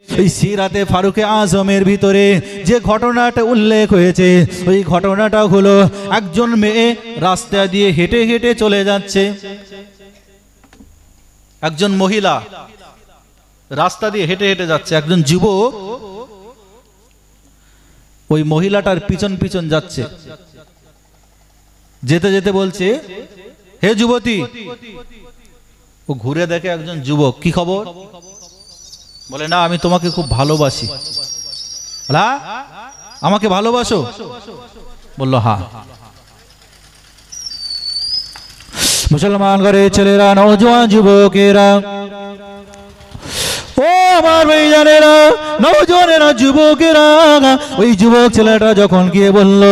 ওই সিরাতে ফারুকে আজমের ভিতরে যে ঘটনাটা উল্লেখ হয়েছে, ওই ঘটনাটা হলো একজন মেয়ে রাস্তা দিয়ে হেঁটে হেঁটে চলে যাচ্ছে। একজন মহিলা রাস্তা দিয়ে হেঁটে হেঁটে যাচ্ছে, একজন যুবক ওই মহিলাটার পিছন পিছন যাচ্ছে। যেতে যেতে বলছে, হে যুবতী। ও ঘুরে দেখে একজন যুবক। কি খবর? বলে, না আমি তোমাকে খুব ভালোবাসি। আমাকে ভালোবাসো? বলল, হ্যাঁ। মুসলমান ঘরের ছেলেরা, নওজোয়ান যুবকেরা, ও আমার ভাইজানেরা, নওজোয়ানেরা, যুবকেরা, ওই যুবক ছেলেটা যখন গিয়ে বলল,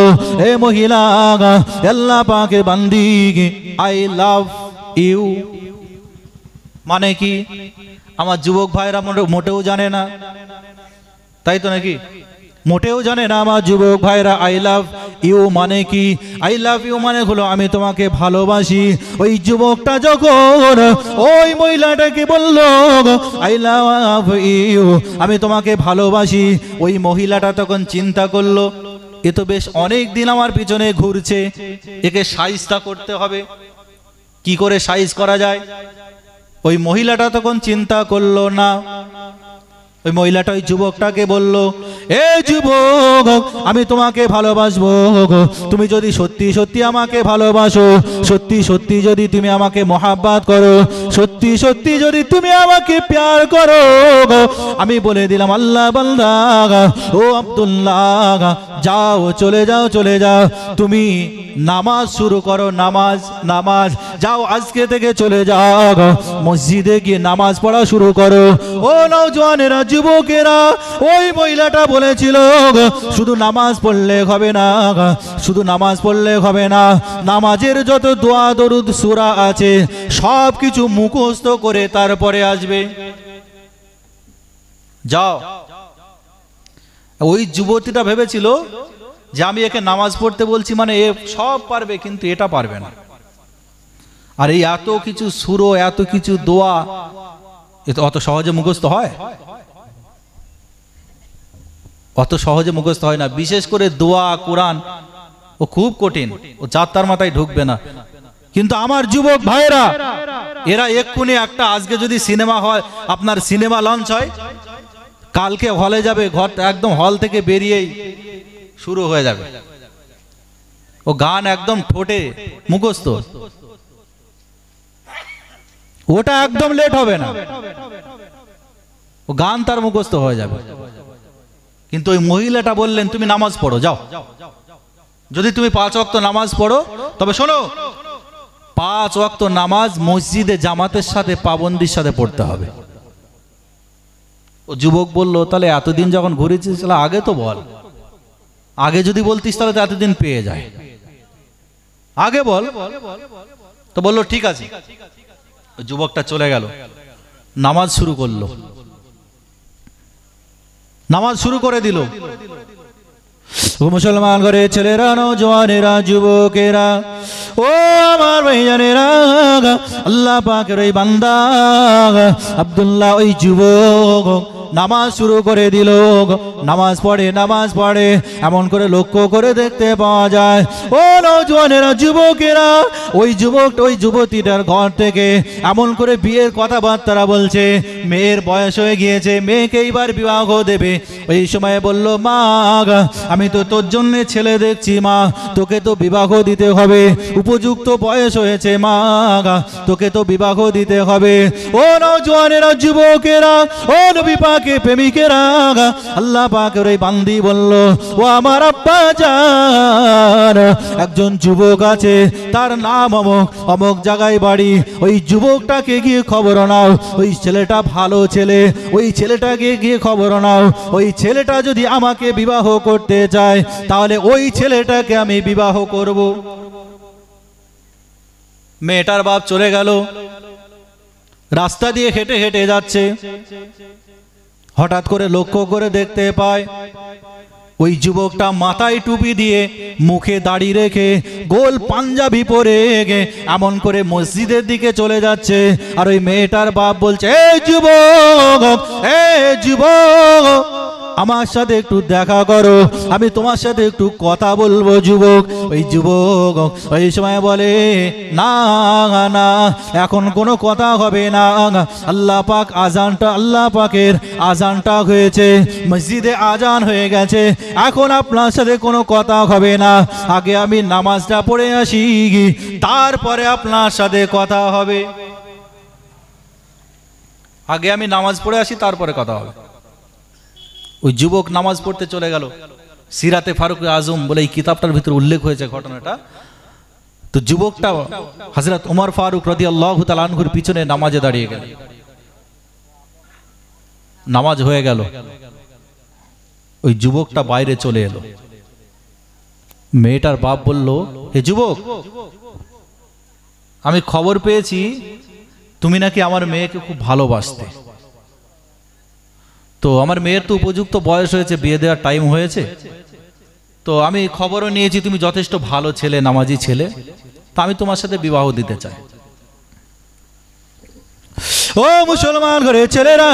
হে মহিলা, আল্লাহ পাকের বান্দি, আই লাভ ইউ। মানে কি? আমার যুবক ভাইরা মোটেও জানে না, তাই তো নাকি? মোটেও জানে না আমার যুবক ভাইরা আই লাভ ইউ মানে কি। আই লাভ ইউ মানে হলো আমি তোমাকে ভালোবাসি। ওই যুবকটা যখন ওই মহিলাটাকে বলল আই লাভ ইউ, আমি তোমাকে ভালোবাসি, ওই মহিলাটা তখন চিন্তা করলো, এ তো বেশ অনেক দিন আমার পিছনে ঘুরছে, একে সাইজটা করতে হবে। কি করে সাইজ করা যায়? ওই মহিলাটা তখন চিন্তা করলো না। ওই মহিলাটা ওই যুবকটাকে বলল, এ যুবক, আমি তোমাকে ভালোবাসবো। তুমি যদি সত্যি সত্যি আমাকে ভালোবাসো, সত্যি সত্যি যদি তুমি আমাকে মহাব্বত করো, সত্যি সত্যি যদি তুমি আমাকে প্যার করো, আমি বলে দিলাম আল্লাহ বান্দা, ও আব্দুল্লাহ, যাও, চলে যাও, চলে যাও, তুমি নামাজ শুরু করো। নামাজ নামাজ যাও, আজকে থেকে চলে যাও, মসজিদে গিয়ে নামাজ পড়া শুরু করো। ও নওজোয়ানেরা, যুবকেরা, ওই মহিলাটা বলেছিল শুধু নামাজ পড়লে হবে না, শুধু নামাজ পড়লে হবে না, নামাজের যত দোয়া দরুদ সূরা আছে সব কিছু মুখস্থ করে তারপরে আসবে। যাও। ওই যুবতীটা ভেবেছিল যে আমি একে নামাজ পড়তে বলছি মানে এ সব পারবে, কিন্তু এটা পারবে না। আর এই এত কিছু সূরা, এত কিছু দোয়া, এ তো অত সহজে মুখস্থ হয়? অত সহজে মুখস্থ হয় না। বিশেষ করে দোয়া, কোরআন, ও খুব কঠিন, ও যাত্রার মাথায় ঢুকবে না। কিন্তু আমার যুবক ভাইরা, এরা এক্ষুনি একটা, আজকে যদি সিনেমা হয়, আপনার সিনেমা লঞ্চ হয়, কালকে হলে যাবে, ঘর একদম হল থেকে বেরিয়েই শুরু হয়ে যাবে। ও গান একদম ঠোঁটে মুখস্থ, ওটা একদম লেট হবে না, ও গান তার মুখস্থ হয়ে যাবে। কিন্তু ওই মহিলাটা বললেন, তুমি নামাজ পড়ো, যাও। যদি তুমি 5 ওয়াক্ত নামাজ পড়ো, তবে শোনো, 5 ওয়াক্ত নামাজ মসজিদে জামাতের সাথে, পাবন্দির সাথে পড়তে হবে। ও যুবক বলল, তাহলে এতদিন যখন ঘুরেছিস, তাহলে আগে তো বল, আগে যদি বলতিস তাহলে তো এতদিন পেয়ে যায়, আগে বল। তো বললো ঠিক আছে। যুবকটা চলে গেল, নামাজ শুরু করলো, নামাজ শুরু করে দিল। ও মুসলমান ঘরে ছেলেরা, নওজোয়ানেরা, যুবকেরা, ও আমার ভাইজানেরা, আল্লাহ পাকের ওই বান্দা আব্দুল্লাহ, ওই যুবক নামাজ শুরু করে দিল। নামাজ পড়ে, নামাজ পড়ে, এমন করে লক্ষ্য করে দেখতে পাওয়া যায়, ও নওজোয়ানেরা, যুবকেরা, ওই যুবক, ওই যুবতীটার ঘর থেকে এমন করে বিয়ের কথাবার্তা বলছে। মেয়ের বয়স হয়ে গিয়েছে, মেয়েকে এইবার বিবাহ দেবে। ওই সময় বলল, মা, আমি তো তোর জন্য ছেলে দেখছি, মা, তোকে তো বিবাহ দিতে হবে, উপযুক্ত বয়স হয়েছে, মা, তোকে তো বিবাহ দিতে হবে। ও নওজোয়ানেরা, যুবকেরা, ও নবী পাকের প্রেমিকেরা, আল্লাহ পাকের ওই বান্দি বলল, ও আমার আব্বা জান, একজন যুবক আছে, তার নাম অমুক, অমুক জায়গায় বাড়ি। ওই যুবকটাকে গিয়ে খবর নাও, ওই ছেলেটা ভালো ছেলে, ওই ছেলেটাকে গিয়ে খবর নাও। ওই ছেলেটা যদি আমাকে বিবাহ করতে চায়, তাহলে ওই ছেলেটাকে আমি বিবাহ করব। মেয়েটার বাপ চলে গেল, রাস্তা দিয়ে হেঁটে হেঁটে যাচ্ছে। হঠাৎ করে লক্ষ্য করে দেখতে পায় ওই যুবকটা মাথায় টুপি দিয়ে, মুখে দাড়ি রেখে, গোল পাঞ্জাবি পরে এমন করে মসজিদের দিকে চলে যাচ্ছে। আর ওই মেয়েটার বাপ বলছে, এই যুবক, এই যুবক, আমার সাথে একটু দেখা করো, আমি তোমার সাথে একটু কথা বলবো যুবক। ওই যুবক ওই সময় বলে না না, এখন কোনো কথা হবে না। আল্লাহ পাক আজানটা, আল্লাহ পাকের আজানটা হয়েছে, মসজিদে আজান হয়ে গেছে, এখন আপনার সাথে কোনো কথা হবে না। আগে আমি নামাজটা পড়ে আসি, তারপরে আপনার সাথে কথা হবে। আগে আমি নামাজ পড়ে আসি, তারপরে কথা হবে। ওই যুবক নামাজ পড়তে চলে গেল। সিরাতে ফারুক আজম বলে এই কিতাবটার ভিতরে উল্লেখ হয়েছে ঘটনাটা। তো যুবকটা হযরত ওমর ফারুক রাদিয়াল্লাহু তাআলা আনহুর পিছনে নামাজে দাঁড়িয়ে গেল। নামাজ হয়ে গেল, ওই যুবকটা বাইরে চলে এলো। মেয়েটার বাপ বলল, হে যুবক, আমি খবর পেয়েছি তুমি নাকি আমার মেয়েকে খুব ভালোবাসতে। তো আমার মেয়ের তো উপযুক্ত বয়স হয়েছে, বিয়ে দেওয়ার টাইম হয়েছে। তো আমি খবরও নিয়েছি তুমি যথেষ্ট ভালো ছেলে, নামাজি ছেলে, তা আমি তোমার সাথে বিবাহ দিতে চাই। ও মুসলমান ঘরে ছেলেরা,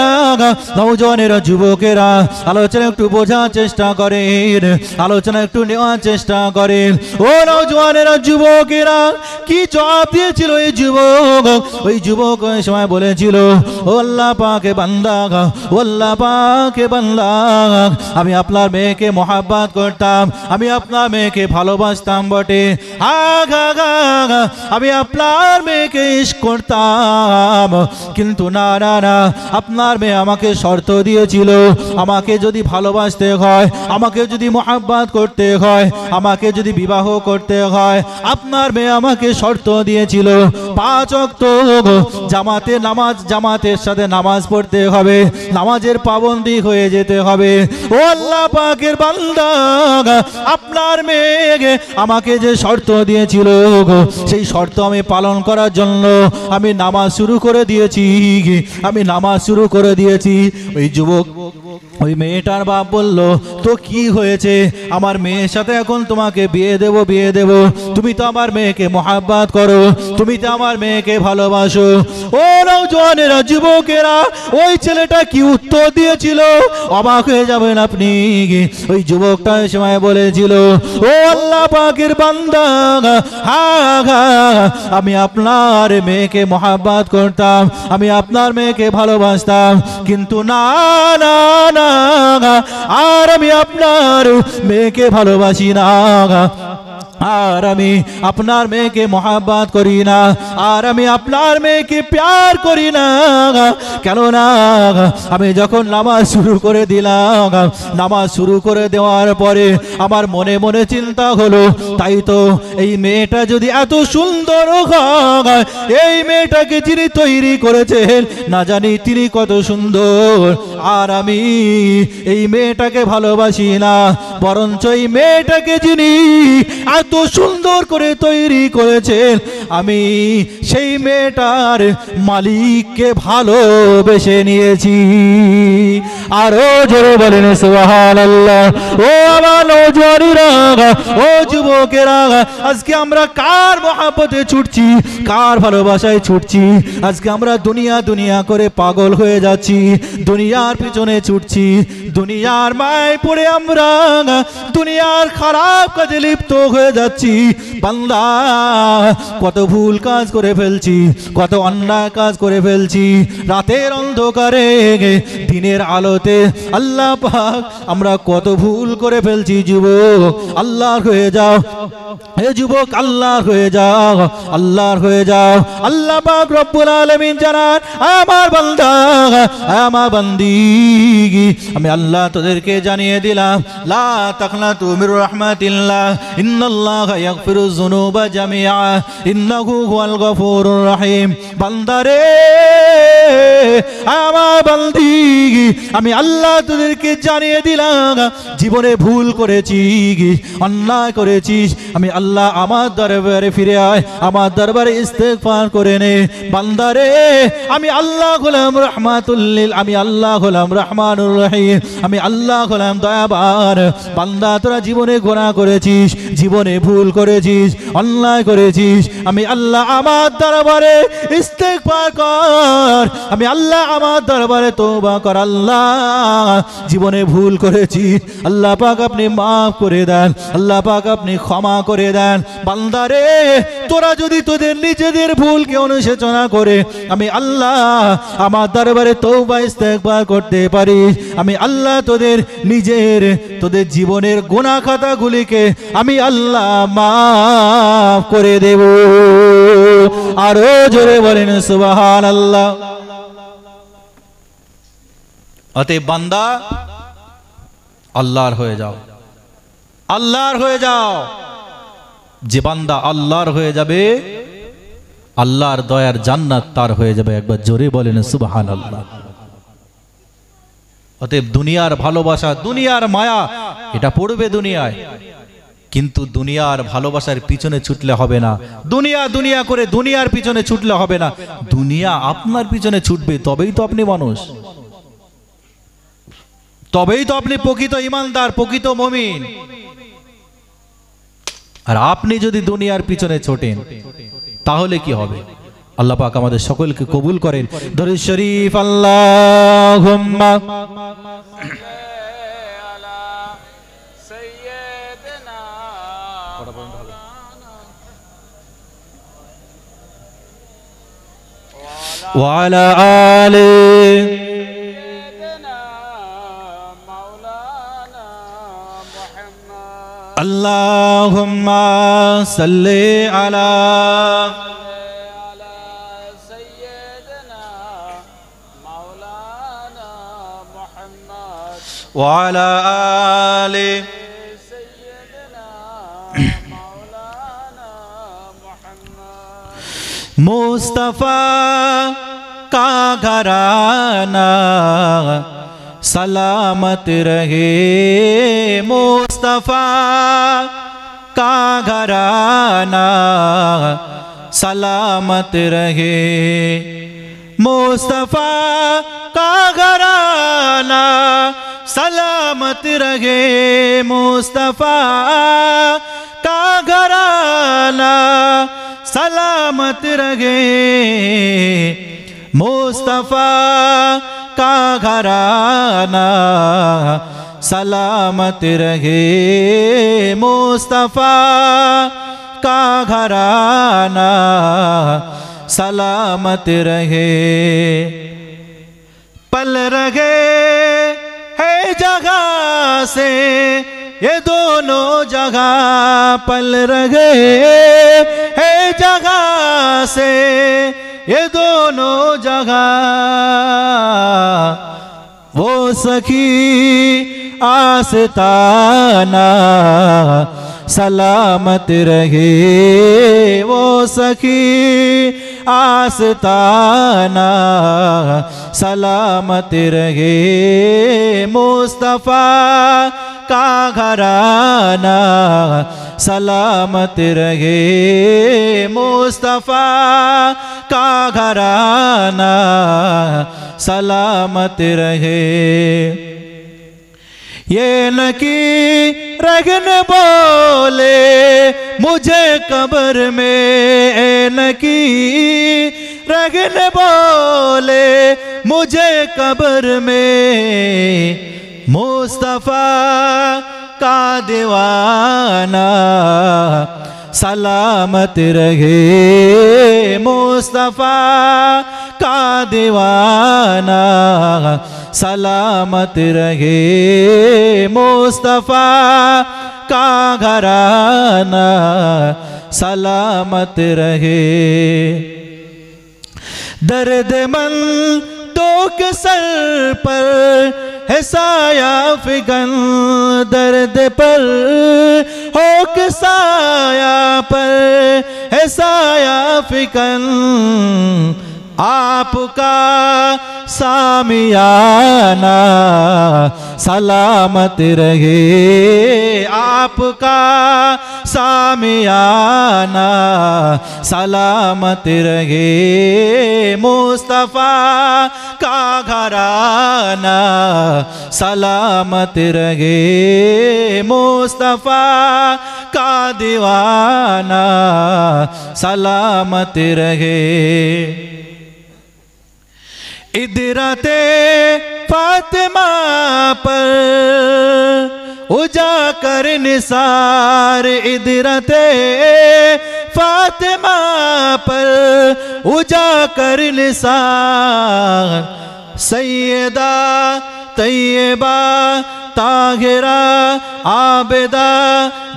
নওজওয়ানেরা, যুবকেরা, আলোচনা একটু বোঝার চেষ্টা করেন, আলোচনা একটু নেওয়ার চেষ্টা করেন। ও নওজওয়ানেরা, যুবকেরা, কি জবাব দিয়েছিল এই যুবক? ওই যুবক ওই সময় বলেছিল, ও আল্লাহ পাকে বান্দা, ও আল্লাহ পাকে বান্দা, আমি আপনার মেয়েকে মহাব্বত করতাম, আমি আপনার মেয়েকে ভালোবাসতাম বটে, আমি আপনার মেয়েকে ইশক করতাম, কিন্তু না না না, আপনার মেয়ে আমাকে শর্ত দিয়েছিল, আমাকে যদি ভালোবাসতে হয়, আমাকে যদি মহাব্বত করতে হয়, আমাকে যদি বিবাহ করতে হয়, আপনার মেয়ে আমাকে শর্ত দিয়েছিল 5 ওয়াক্ত জামাতে নামাজ, জামাতের সাথে নামাজ পড়তে হবে, নামাজের পাবন্দি হয়ে যেতে হবে। ও আল্লাহ পাকের বান্দা, আপনার মেয়ে আমাকে যে শর্ত দিয়েছিল, সেই শর্ত আমি পালন করার জন্য আমি নামাজ শুরু করে দিয়েছি, আমি নামাজ শুরু করে দিয়েছি। ওই যুবক, ওই মেয়েটার বাপ বলল, তো কি হয়েছে? আমার মেয়ের সাথে এখন তোমাকে বিয়ে দেব, বিয়ে দেব, তুমি তো আমার মেয়েকে মহাব্বত করো, তুমি তো আমার মেয়েকে ভালোবাসো। ও নওজওয়ানেরা, যুবকেরা, ওই ছেলেটা কি উত্তর দিয়েছিল অবাক হয়ে যাবেন আপনি। ওই যুবকটা সময় বলেছিল, ও আল্লাহ পাকের বান্দা, আমি আপনার মেয়েকে মহাব্বত করতাম, আমি আপনার মেয়েকে ভালোবাসতাম, কিন্তু না না না, আর আমি আপনার মেয়েকে ভালোবাসি না, আর আমি আপনার মেয়েকে মহাব্বত করি না, আর আমি আপনার মেয়েকে প্যার করি না। কেননা আমি যখন নামাজ শুরু করে দিলাম, নামাজ শুরু করে দেওয়ার পরে আমার মনে মনে চিন্তা হলো, তাই তো এই মেয়েটা যদি এত সুন্দর হয়, এই মেয়েটাকে যিনি তৈরি করেছেন না জানি তিনি কত সুন্দর, আর আমি এই মেয়েটাকে ভালোবাসি না, বরঞ্চ এই মেয়েটাকে যিনি এত সুন্দর করে তৈরি করেছেন, আমি সেই মেয়েটার মালিককে ভালোবেসে নিয়েছি। আরো জোরে বলেন সুবহানাল্লাহ। ও আমার নওজওয়ানেরা, ও যুবকেরা, আজকে আমরা কার মহব্বতে ছুটছি, কার ভালোবাসায় ছুটছি? আজকে আমরা দুনিয়া দুনিয়া করে পাগল হয়ে যাচ্ছি, দুনিয়ার পিছনে ছুটছি, দুনিয়ার মায় পড়ে আমরা দুনিয়ার খারাপ কাজে লিপ্ত হয়ে যাচ্ছি। বান্দা, কত ভুল কাজ করে ফেলছি, কত অন্যায় কাজ করে ফেলছি, রাতের অন্ধকারে দিনের আলোতে আল্লাহ পাক আমরা কত ভুল করে ফেলছি। যুবক, আল্লাহর হয়ে যাও, হে যুবক, আল্লাহর হয়ে যাও, আল্লাহর হয়ে যাও। আল্লাহ পাক রব্বুল আলামিন জানান, আমার বান্দা, আমার বান্দি, আমি আল্লাহ তোদেরকে জানিয়ে দিলাম, লা তাকনাতু মির রাহমাতিল্লাহ, ইন্নাল্লাহা ইয়াগফিরুয যুনুবা জামিআ, ইন্নাহু হুয়াল গফুরুর রহিম। বান্দারে, আমার বান্দি, আমি আল্লাহ তোদেরকে জানিয়ে দিলাম, জীবনে ভুল করেছি, অন্যায় করেছিস, আমি আল্লাহ আমার দরবারে ফিরে আয়, আমার দরবারে ইস্তেগফার করে নে। বান্দারে, আমি আল্লাহ হলাম রহমাতুল লিল, আমি আল্লাহ হলাম রহমান রহমানুর রহিম। আমি আল্লাহ হলাম দয়াবান। বান্দা তোরা জীবনে গুনাহ করেছিস, জীবনে ভুল করেছিস, অন্যায় করেছিস, আমি আল্লাহ আমার দরবারে ইস্তেগফার কর, আমি আল্লাহ আমার দরবারে তওবা কর। আল্লাহ জীবনে ভুল করেছিস, আল্লাহ পাক আপনি মাফ করে দেন, আল্লাহ পাক আপনি ক্ষমা করে দেন। বান্দারে তোরা যদি তোদের নিজেদের ভুলকে অনুশোচনা করে আমি আল্লাহ আমার দরবারে তওবা ইস্তেগফার করতে পারিস, আমি আল্লাহ তোদের জীবনের গুনাহ খাতাগুলিকে আমি আল্লাহ মাফ করে দেব। আরো জোরে বলেন সুবহানাল্লাহ। অতএব বান্দা আল্লাহর হয়ে যাও, আল্লাহর হয়ে যাও। যে বান্দা আল্লাহর হয়ে যাবে আল্লাহর দয়ার জান্নাত তার হয়ে যাবে। একবার জোরে বলেন সুবহানাল্লাহ। অতএব দুনিয়ার ভালোবাসা, দুনিয়ার মায়া এটা পড়বে দুনিয়ায়, কিন্তু দুনিয়ার ভালোবাসার পিছনে ছুটলে হবে না। দুনিয়া দুনিয়া করে দুনিয়ার পিছনে ছুটলে হবে না, দুনিয়া আপনার পিছনে ছুটবে, তবেই তো আপনি মানুষ, তবেই তো আপনি প্রকৃত ঈমানদার, প্রকৃত মুমিন। আর আপনি যদি দুনিয়ার পিছনে ছোটেন তাহলে কি হবে? আল্লাহ পাক আমাদের সকলকে কবুল করেন। দরুদ শরীফ আল্লাহুম্মা ওয়া আলা আলি Allahumma salli ala sayyidina maulana Muhammad wa ala ali sayyidina maulana Muhammad. Mustafa ka gharana सलामत रहे, मुस्तफ़ा का घराना सलामत रहे, मुस्तफ़ा का घराना सलामत रहे, मुस्तफ़ा का घराना सलामत रहे, मुस्तफ़ा का घराना सलामत रहे, मुस्तफ़ा का घराना सलामत रहे। पल रहे है जगह से ये दोनों जगह, पल रहे है जगह से ये दोनों जगह, वो सखी आस्ताना सलामत रहे, वो सखी आस्ताना सलामत रहे, मुस्तफ़ा का घराना सलामत रहे, मुस्तफ़ा का घराना सलामत रहे। ये न कि रगन बोले मुझे कब्र में, न कि रगन बोले मुझे कब्र में, मुस्तफ़ा का दीवाना सलामत रहे, मुस्तफ़ा का दीवाना सलामत रहे, मुस्तफ़ा का घराना सलामत रहे। दर्द मंदों के सर पर है साया फिगन, दर्द पर हो के साया पर है साया फिगन, आपका सामियाना सलामत रहे, आपका सामियाना सलामत रहे, मुस्तफ़ा का घराना सलामत रहे, मुस्तफ़ा का दीवाना सलामत रहे। इदरते फातिमा पर उजाकर निसार, इदरते फातिमा पर उजाकर निसार, सैयदा तैयबा ताहिरा आबिदा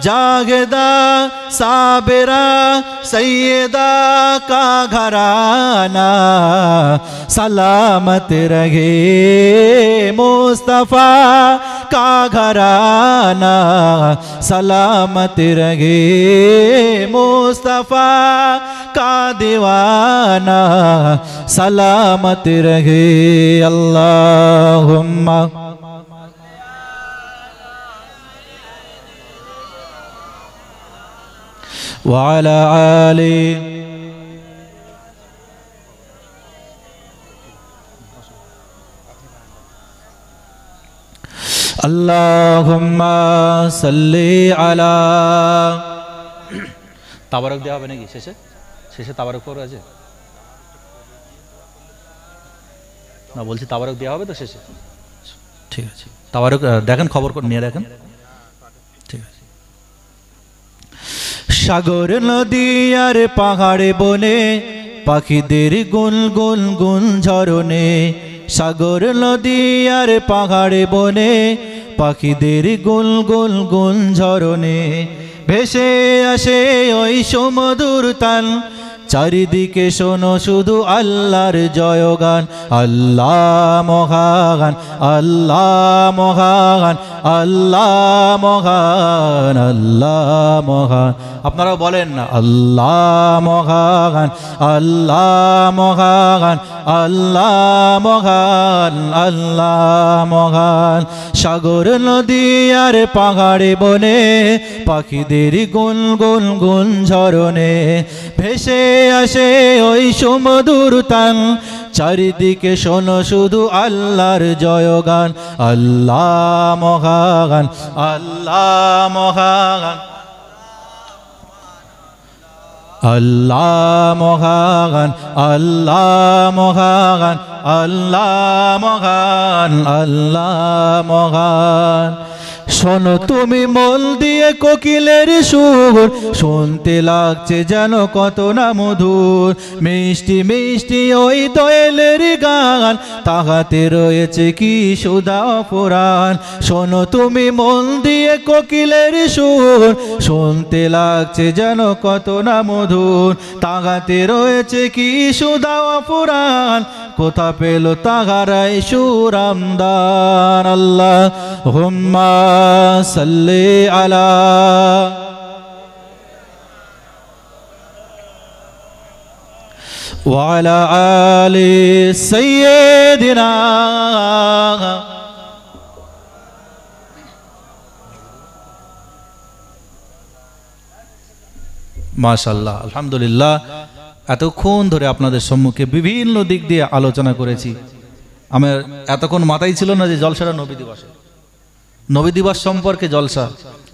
जाहिदा साबिरा सैयदा का घराना सलामत रहे, मुस्तफ़ा का घराना सलामत रहे, मुस्तफ़ा का दीवाना सलामत रहे। अल्लाहुम्मा वाला आले अल्लाहुम्मा सल्ली अला। তাবারক দেওয়া হবে নাকি শেষে? শেষে তাবারক পড়া আছে না? বলছি তাবারক দেওয়া হবে তো শেষে? ঠিক আছে, তাবারক দেখেন, খবর নিয়ে দেখেন। ঠিক আছে। সাগর নদী আর পাহাড়ে বনে পাখিদের গুন গুন গুন ঝরনে, সাগর নদী আর পাহাড়ে বনে পাখিদের গুন গুন গুন ঝরনে, ভেসে আসে ওই সুমধুর তান, চারিদিকে শোনো শুধু আল্লাহর জয়গান। আল্লাহ মহান, আল্লাহ মহান, আল্লাহ মহান, আল্লাহ মহান। আপনারাও বলেন না, আল্লাহ মহান, আল্লাহ মহান, আল্লাহ মহান, আল্লাহ মহান। সাগর নদী আর পাহাড়ে বনে পাখিদের গুন গুন গুন ঝরনে, ভেসে আসে ওই সুমধুর তান, চারিদিকে শোনো শুধু আল্লাহর জয়গান। আল্লাহ মহান, আল্লাহ মহান, আল্লাহ মহান, আল্লাহ মহান, আল্লাহ মহান, আল্লাহ মহান। শোনো তুমি মন দিয়ে কোকিলের সুর, শুনতে লাগছে যেন কত না মধুর, মিষ্টি মিষ্টি ওই দোয়েলের গান, তাহাতে রয়েছে কি সুধা অপরাণ। শোনো তুমি মন দিয়ে কোকিলের সুর, শুনতে লাগছে যেন কত না মধুর, তাহাতে রয়েছে কি সুধা অপরাণ, কোথা পেল তাহারাই সুরামদান। আল্লাহুম্মা সাল্লি আলা ওয়া আলা আলি সাইয়্যিদিনা। মাশাআল্লাহ, আলহামদুলিল্লাহ। এতক্ষণ ধরে আপনাদের সম্মুখে বিভিন্ন দিক দিয়ে আলোচনা করেছি। আমার এতক্ষণ মাথায় ছিল না যে জলসাটা নবী দিবসে, নবী দিবস সম্পর্কে জলসা,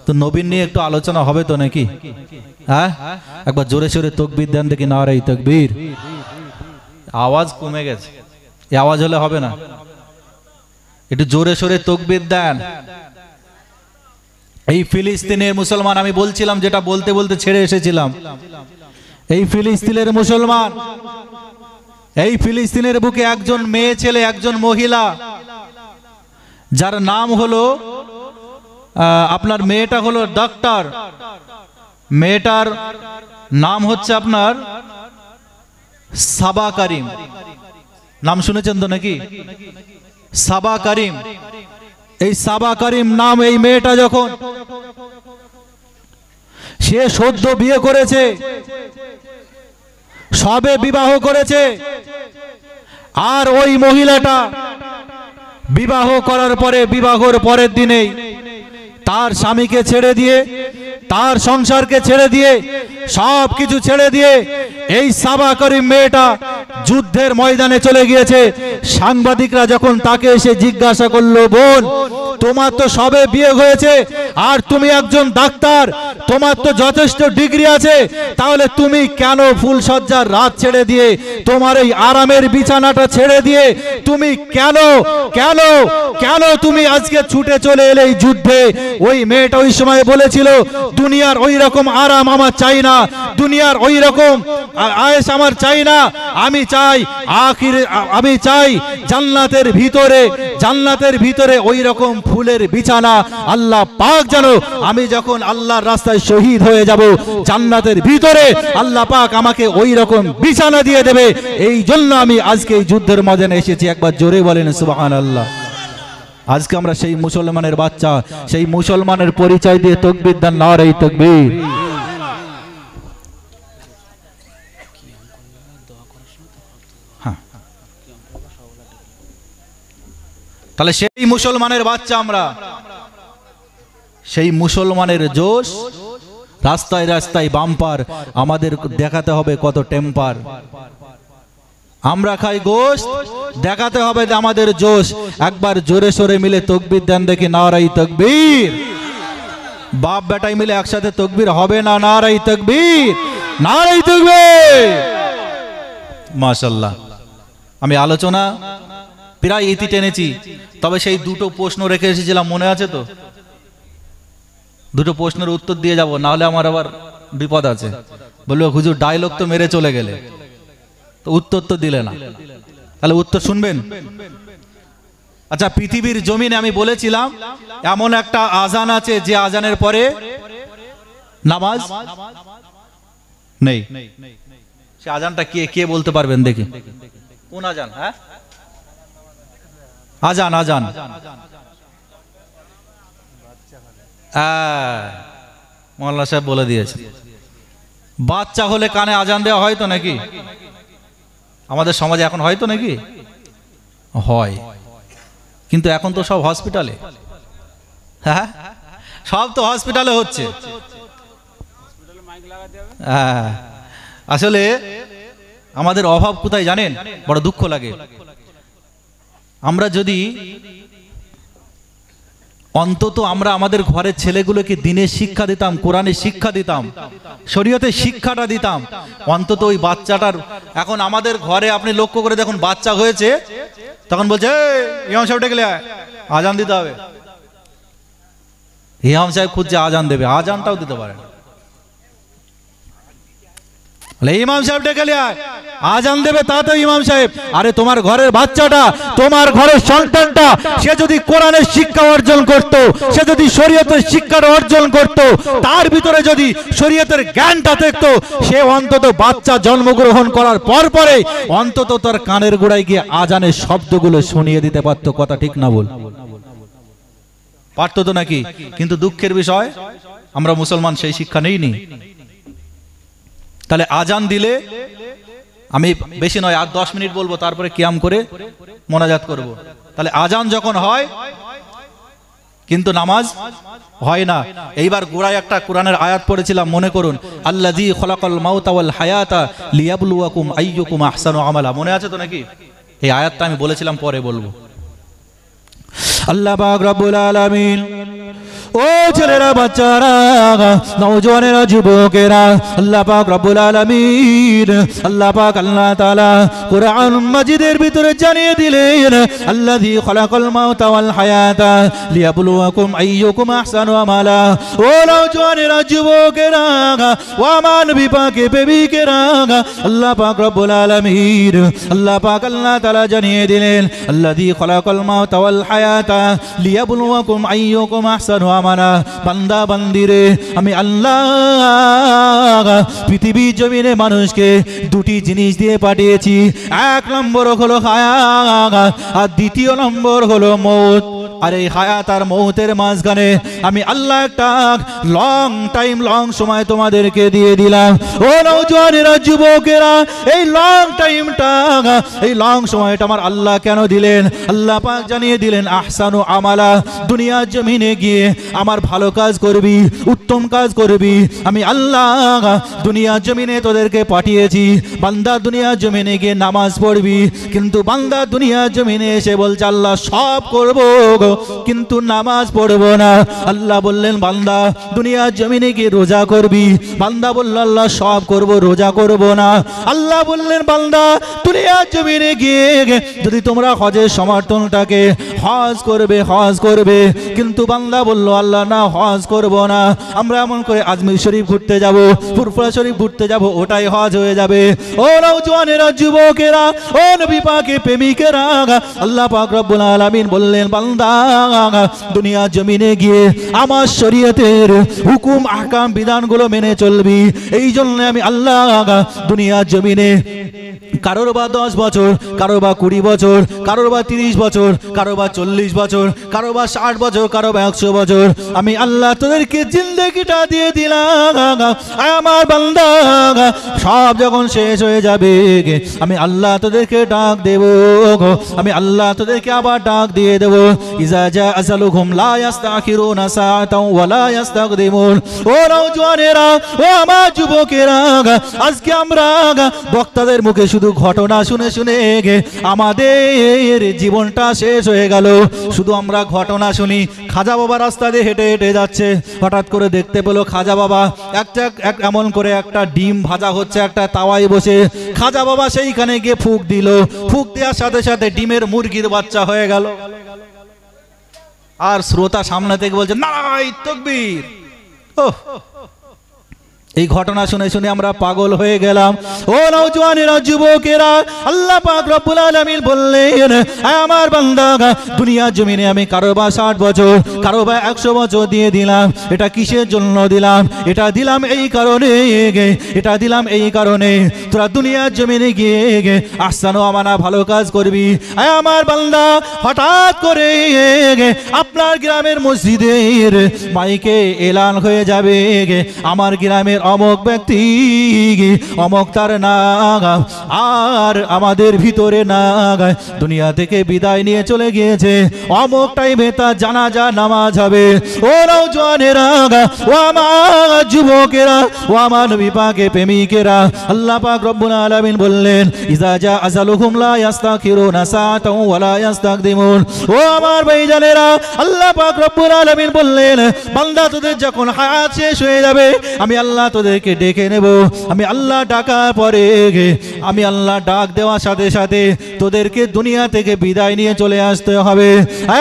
তো নবীন নিয়ে একটু আলোচনা হবে তো নাকি? হ্যাঁ, একবার জোরে সোরে তাকবীর দেন দেখি, নারায়ে তাকবীর। আওয়াজ কমে গেছে, এই আওয়াজ হলে হবে না, একটু জোরে সোরে তাকবীর দেন। এই ফিলিস্তিনের মুসলমান, আমি বলছিলাম যেটা বলতে বলতে ছেড়ে এসেছিলাম, এই ফিলিস্তিনের মুসলমান, এই ফিলিস্তিনের বুকে একজন মেয়ে ছেলে, একজন মহিলা, যার নাম হলো আপনার, মেয়েটা হলো ডক্টর, মেয়েটার নাম হচ্ছে আপনার সাবা করিম। নাম শুনেছেন তো নাকি? সাবা করিম। এই সাবা করিম নাম এই মেয়েটা, যখন সে সদ্য বিয়ে করেছে, সবে বিবাহ করেছে, আর ওই মহিলাটা বিবাহ করার পরে বিবাহের পরের দিনেই তার স্বামীকে ছেড়ে দিয়ে, তার সংসারকে ছেড়ে দিয়ে, সব কিছু ছেড়ে দিয়ে এই সাবা করিম মেয়েটা যুদ্ধের ময়দানে চলে গিয়েছে। সাংবাদিকরা যখন তাকে এসে জিজ্ঞাসা করলো, বোন তোমার তো সবে বিয়ে হয়েছে, আর তুমি একজন ডাক্তার, তোমার তো যথেষ্ট ডিগ্রি আছে, তাহলে তুমি কেন ফুলসজ্জার রাত ছেড়ে দিয়ে, তোমার এই আরামের বিছানাটা ছেড়ে দিয়ে তুমি কেন কেন কেন তুমি আজকে ছুটে চলে এলে এই যুদ্ধে? ওই মেয়েটা ওই সময় বলেছিল, দুনিয়ার ওই রকম আরাম আমার চাই না, দুনিয়ার ওই রকম আয়েশ আমার চাই না, আমি চাই আমি চাই জান্নাতের ভিতরে ওই রকম ফুলের বিছানা। আল্লাহ পাক জানো, আমি যখন আল্লাহর রাস্তায় শহীদ হয়ে যাব, জান্নাতের ভিতরে আল্লাহ পাক আমাকে ওই রকম বিছানা দিয়ে দেবে। এই জন্য আমি আজকে এই যুদ্ধের ময়দানে এসেছি। একবার জোরে বলেন সুবহানাল্লাহ। আজকে আমরা সেই মুসলমানের বাচ্চা, সেই মুসলমানের পরিচয় দিয়ে তাকবীর দেন, নারে তাকবীর। তাহলে সেই মুসলমানের বাচ্চা আমরা, সেই মুসলমানের জোশ। রাস্তায় রাস্তায় বাম্পার, আমাদের দেখাতে হবে কত টেম্পার। আমরা খাই গোশত, দেখাতে হবে আমাদের জোশ। একবার জোরে সোরে মিলে তাকবীর দেন দেখি, নারাই তাকবীর। বাপ বেটাই মিলে একসাথে তাকবীর হবে না? নারাই তাকবীর, নারাই তাকবীর। মাশাআল্লাহ। আমি আলোচনা প্রায় ইতি টেনেছি, তবে সেই দুটো প্রশ্ন রেখে এসেছিলাম, মনে আছে তো? দুটো প্রশ্নের উত্তর দিয়ে যাব, না হলে আমার আবার বিপদ আছে। বললো হুজুর ডায়লগ তো মেরে চলে গেলে, তো উত্তর তো দিলে না, তাহলে উত্তর শুনবেন? আচ্ছা, পৃথিবীর জমিনে আমি বলেছিলাম এমন একটা আজান আছে যে আজানের পরে নামাজ নেই। সে আজানটা কে বলতে পারবেন দেখি? কোন আজান? হ্যাঁ, আজান আজান মোল্লা সাহেব বলে দিয়েছে। বাচ্চা হলে কানে আজান দেওয়া হয় তো নাকি? আমাদের সমাজে এখন হয় তো নাকি? হয়, কিন্তু এখন তো সব হসপিটালে। হ্যাঁ, সব তো হসপিটালে হচ্ছে। হ্যাঁ, আসলে আমাদের অভাব কোথায় জানেন? বড় দুঃখ লাগে। আমরা যদি অন্তত আমরা আমাদের ঘরের ছেলেগুলোকে দিনের শিক্ষা দিতাম, কোরআনের শিক্ষা দিতাম, শরীয়তের শিক্ষাটা দিতাম, অন্তত ওই বাচ্চাটার। এখন আমাদের ঘরে আপনি লক্ষ্য করে দেখুন, বাচ্চা হয়েছে তখন বলছে ইমাম সাহেব ডেকে আজান দিতে হবে। ইমাম সাহেব খুঁজছে আজান দেবে, আজানটাও দিতে পারে না। ইমাম সাহেব ডেকে আজান দেবে, তা তো ইমাম সাহেব। আরে তোমার ঘরের বাচ্চাটা, তোমার ঘরের সন্তানটা, সে যদি কোরআনের শিক্ষা অর্জন করত, সে যদি শরীয়তের শিক্ষাটা অর্জন করত, তার ভিতরে যদি শরীয়তের জ্ঞানটা থাকতো, সে অন্তত বাচ্চা জন্মগ্রহণ করার পরে অন্তত তার কানের গোড়ায় গিয়ে আজানের শব্দগুলো শুনিয়ে দিতে পারতো। কথা ঠিক না বল? পারতো তো নাকি? কিন্তু দুঃখের বিষয় আমরা মুসলমান সেই শিক্ষা নেইনি। তাহলে আজান দিলে, আমি বেশি নয় 8-10 মিনিট বলবো, তারপরে কিয়াম করে মোনাজাত করব। তাহলে আজান যখন হয় কিন্তু নামাজ হয় না। এইবার গোড়ায় একটা কোরআনের আয়াত পড়েছিলাম, মনে করুন, আল্লাযী খলাকাল মাউতা ওয়াল হায়াতা লিয়াবলুয়াকুম আইয়ুকুম আহসানু আমালা। মনে আছে তো নাকি? এই আয়াতটা আমি বলেছিলাম, পরে বলবো। আল্লাহ পাক রব্বুল আলামিন, ও ছেলেরা, বাচ্চারা, নওজওয়ানেরা, যুবকেরা, আল্লাহ পাক রব্বুল আলামিন, আল্লাহ পাক আল্লাহ তাআলা কোরআন মাজিদের ভিতরে জানিয়ে দিলেন, আল্লাযী খলাকাল মাউতা ওয়াল হায়াতা লিয়াবলুয়াকুম আইয়ুকুম আহসানু আমালা। ও নওজওয়ানেরা, যুবকেরা, ও আমার বিপাকে প্রেমিকেরা, আল্লাহ পাক রব্বুল আলামিন, আল্লাহ পাক আল্লাহ তাআলা জানিয়ে দিলেন, আল্লাযী খলাকাল মাউতা ওয়াল হায়াতা লিয়াবলুয়াকুম আইয়ুকুম আহসানু আমালা। বান্দা বান্দিরে, আমি আল্লাহ পৃথিবীর জমিনে মানুষকে দুটি জিনিস দিয়ে পাঠিয়েছি। এক নম্বর হলো হায়াত, আর দ্বিতীয় নম্বর হলো মৌত। আর এই হায়াত আর মৌতের মাঝখানে আমি আল্লাহ একটা লং টাইম লং সময় তোমাদেরকে দিয়ে দিলাম। ও নওজওয়ানেরা, যুবকেরা, এই লং টাইমটা, এই লং সময়টা আমার আল্লাহ কেন দিলেন? আল্লাহ পাক জানিয়ে দিলেন, আহসানু আমালা, দুনিয়ার জমিনে গিয়ে আমার ভালো কাজ করবি, উত্তম কাজ করবি। আমি আল্লাহ দুনিয়ার জমিনে তোদেরকে পাঠিয়েছি, বান্দা দুনিয়ার জমিনে গিয়ে নামাজ পড়বি। কিন্তু বান্দা দুনিয়ার জমিনে এসে বলছে, আল্লাহ সব করব কিন্তু নামাজ পড়বো না। আল্লাহ বললেন, বান্দা দুনিয়ার জমিনে গিয়ে রোজা করবি। বান্দা বলল, আল্লাহ সব করব, রোজা করব না। আল্লাহ বললেন, বান্দা দুনিয়ার জমিনে গিয়ে যদি তোমরা হজের সমর্থনটাকে হজ করবে, হজ করবে। কিন্তু বান্দা বলল, আল্লাহ না, হজ করব না। আমরা এমন করে আজমির শরীফ ঘুরতে যাব, ফুরফুরা শরীফ ঘুরতে যাব, ওটাই হজ হয়ে যাবে। ও নওজওয়ানেরা, যুবকেরা, ও নবী পাকের প্রেমিকেরা, আল্লাহ পাক রব্বুল আলামিন বললেন, বান্দা দুনিয়ার জমিনে গিয়ে আমার শরীয়তের হুকুম আহকাম বিধানগুলো মেনে চলবি। এই জন্য আমি আল্লাহ দুনিয়ার জমিনে কারোর বা 10 বছর, কারোর বা 20 বছর, কারোর বা 30 বছর, কারোর বা 40 বছর, কারোর বা 60 বছর, কারোর বা 100 বছর, আমি আল্লাহ তোদেরকে জিন্দেগিটা দিয়ে দিলাম। আমার বান্দা সব যখন শেষ হয়ে যাবে, আমি আল্লাহ তোদেরকে ডাক দেব, আমি আল্লাহ তোদেরকে আবার ডাক দিয়ে দেব। ইজা জা আজালুহুম লা ইস্তাখিরুনা সাআতাও ওয়া লা ইস্তাকদিমুন। ও নওজওয়ানেরা, ও আমার যুবকেরা, আজকে আমরা বক্তাদের মুখে শুধু ঘটনা শুনে শুনে আমাদের জীবনটা শেষ হয়ে গেল। শুধু আমরা ঘটনা শুনি। খাজা বাবা রাস্তা দিয়ে হেঁটে হেঁটে যাচ্ছে, হঠাৎ করে দেখতে পেলো খাজা বাবা এমন করে একটা ডিম ভাজা হচ্ছে একটা তাওয়ায় বসে। খাজা বাবা সেইখানে গিয়ে ফুঁক দিল, ফুঁক দেওয়ার সাথে সাথে ডিমের মুরগির বাচ্চা হয়ে গেল। আর শ্রোতা সামনে থেকে বলছে, নারায়ে তাকবীর। ওহ, এই ঘটনা শুনে শুনে আমরা পাগল হয়ে গেলাম। ও নওজওয়ানেরা, যুবকেরা, আল্লাহ পাক রব্বুল আলামিন বললেন, আমার বান্দা দুনিয়ার জমিনে আমি কারো বা 60 বছর, কারো বা 100 বছর দিয়ে দিলাম। এটা কিসের জন্য দিলাম? এটা দিলাম এই কারণে, এটা দিলাম এই কারণে তোরা দুনিয়ার জমিনে গিয়ে আহসানু আমানা ভালো কাজ করবি। আমার বান্দা হঠাৎ করে আপনার গ্রামের মসজিদের মাইকে এলান হয়ে যাবে, আমার গ্রামের অমক ব্যক্তি, অমক তার নাম আর আমাদের ভিতরে নাম দুনিয়া থেকে বিদায় নিয়ে চলে গিয়েছে। অমক টাইমে তার জানাজা নামাজ হবে। ও নওজওয়ানেরা, ও আমার যুবকেরা, ও আমার নবী পাকের প্রেমিকেরা, আল্লাহ পাক রব্বুল আলামিন বললেন, ইজা জা আজালুহুম লা ইস্তাখিরুনা সাআতাও ওয়া লা ইস্তাকদিমুন। ও আমার ভাইজানেরা, আল্লাহ পাক রব্বুল আলামিন বললেন, বান্দা তোদের যখন হায়াত শেষ হয়ে যাবে, আমি আল্লাহ তোদেরকে ডেকে নেব। আমি আল্লাহ ডাকার পরে, আমি আল্লাহ ডাক দেওয়ার সাথে সাথে তোদেরকে দুনিয়া থেকে বিদায় নিয়ে চলে আসতে হবে।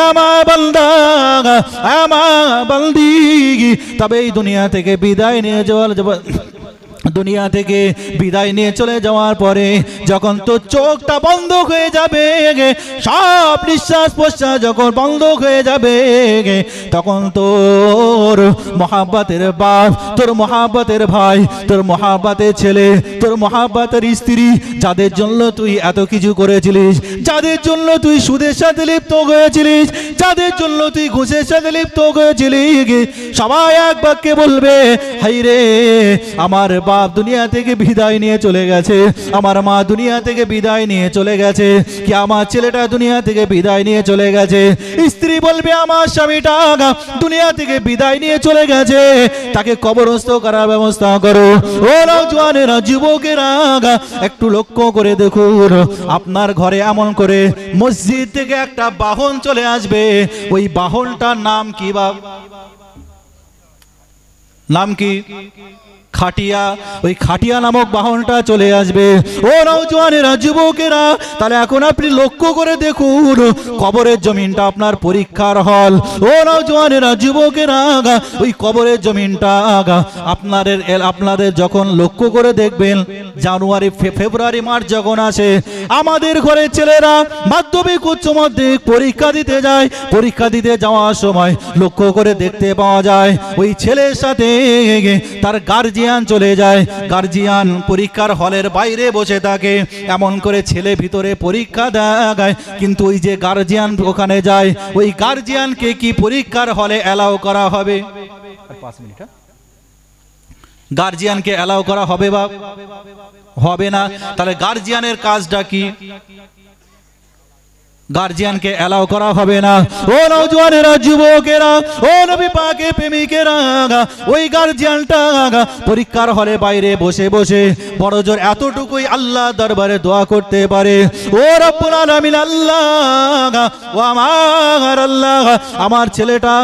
আমার বান্দা, আমার বান্দি, তবে এই দুনিয়া থেকে বিদায় নিয়ে দুনিয়া থেকে বিদায় নিয়ে চলে যাওয়ার পরে যখন তোর চোখটা বন্ধ হয়ে যাবে, সব নিঃশ্বাস প্রশ্বাস যখন বন্ধ হয়ে যাবে, তখন তোর মহাব্বতের বাপ, তোর মহাব্বতের ভাই, তোর মহাব্বতের ছেলে, তোর মহাব্বতের স্ত্রী, যাদের জন্য তুই এত কিছু করেছিলিস, যাদের জন্য তুই সুদের সাথে লিপ্ত হয়েছিলিস, যাদের জন্য তুই ঘুষের সাথে লিপ্ত হয়েছিলিস, সবাই এক বাক্যে বলবে, হাই রে, আমার বাপ দুনিয়া থেকে বিদায় নিয়ে চলে গেছে, আমার মা দুনিয়া থেকে বিদায় নিয়ে চলে গেছে, কি আমার ছেলেটা দুনিয়া থেকে বিদায় নিয়ে চলে গেছে। স্ত্রী বলবে, আমার স্বামীটা দুনিয়া থেকে বিদায় নিয়ে চলে গেছে, তাকে কবরস্থ করার ব্যবস্থা করো। ও নওজওয়ানেরা, যুবকেরা, একটু লক্ষ্য করে দেখুন, আপনার ঘরে এমন করে মসজিদ থেকে একটা বাহন চলে আসবে, ওই বাহনটার নাম কি? নাম কি? খাটিয়া। ওই খাটিয়া নামক বাহনটা চলে আসবে। ও নওজওয়ানেরা, যুবকেরা, তাহলে এখন আপনি লক্ষ্য করে দেখুন, কবরের জমিনটা আপনার পরীক্ষার হল। ও নওজওয়ানেরা, যুবকেরা, ওই কবরের জমিনটা আপনাদের যখন লক্ষ্য করে দেখবেন, জানুয়ারি ফেব্রুয়ারি মার্চ যখন আসে, আমাদের ঘরের ছেলেরা মাধ্যমিক উচ্চ মাধ্যমিক পরীক্ষা দিতে যায়, পরীক্ষা দিতে যাওয়ার সময় লক্ষ্য করে দেখতে পাওয়া যায়, ওই ছেলের সাথে তার গার্জিয়ান গার্জিয়ান চলে যায়, গার্জিয়ান পরীক্ষার হলের বাইরে বসে থাকে, এমন করে ছেলে ভিতরে পরীক্ষা দেয়, কিন্তু ওই যে গার্জিয়ান ওখানে যায়, ওই গার্জিয়ানকে কি পরীক্ষার হলে অ্যালাউ করা হবে? 5 মিনিট, গার্জিয়ানকে অ্যালাউ করা হবে বা হবে না? তাহলে গার্জিয়ানের কাজটা কি? গার্জিয়ানকে অ্যালাউ করা হবে না। ও নওজওয়ানেরা, যুবকেরা, ও নবী পাকের প্রেমিকেরা, ওই গার্জিয়ানটা পরীক্ষার হলে বাইরে বসে বসে বড় জোর এতটুকুই আল্লাহ দরবারে দোয়া করতে পারে, ও রব্বুল আলামিন, আল্লাহ, ও আমার আল্লাহ, আমার ছেলেটা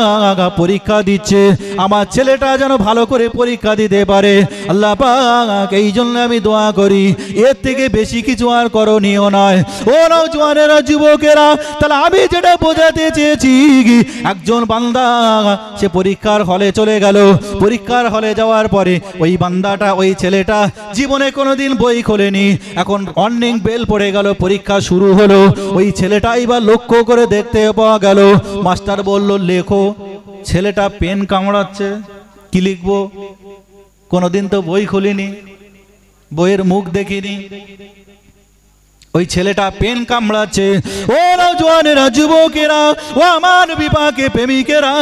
পরীক্ষা দিচ্ছে, আমার ছেলেটা যেন ভালো করে পরীক্ষা দিতে পারে আল্লাহ পাক, এই জন্য আমি দোয়া করি, এর থেকে বেশি কিছু আর করণীয় নয়। ও নওজওয়ানেরা, যুবকেরা, তাহলে আমি যেটা বোঝাতে চেয়েছি, একজন বান্দা সে পরীক্ষার হলে চলে গেল, পরীক্ষার হলে যাওয়ার পরে ওই বান্দাটা, ওই ছেলেটা জীবনে কোনোদিন বই খোলেনি, এখন অর্নিং বেল পড়ে গেল, পরীক্ষা শুরু হলো, ওই ছেলেটাই বা লক্ষ্য করে দেখতে পাওয়া গেল, মাস্টার বলল লেখো, ছেলেটা পেন কামড়াচ্ছে, কি লিখবো? কোনোদিন তো বই খুলিনি, বইয়ের মুখ দেখিনি, ওই ছেলেটা পেন কামড়াচ্ছে। ও নওজওয়ানেরা, যুবকেরা, ও আমার বিপাকে প্রেমিকেরা,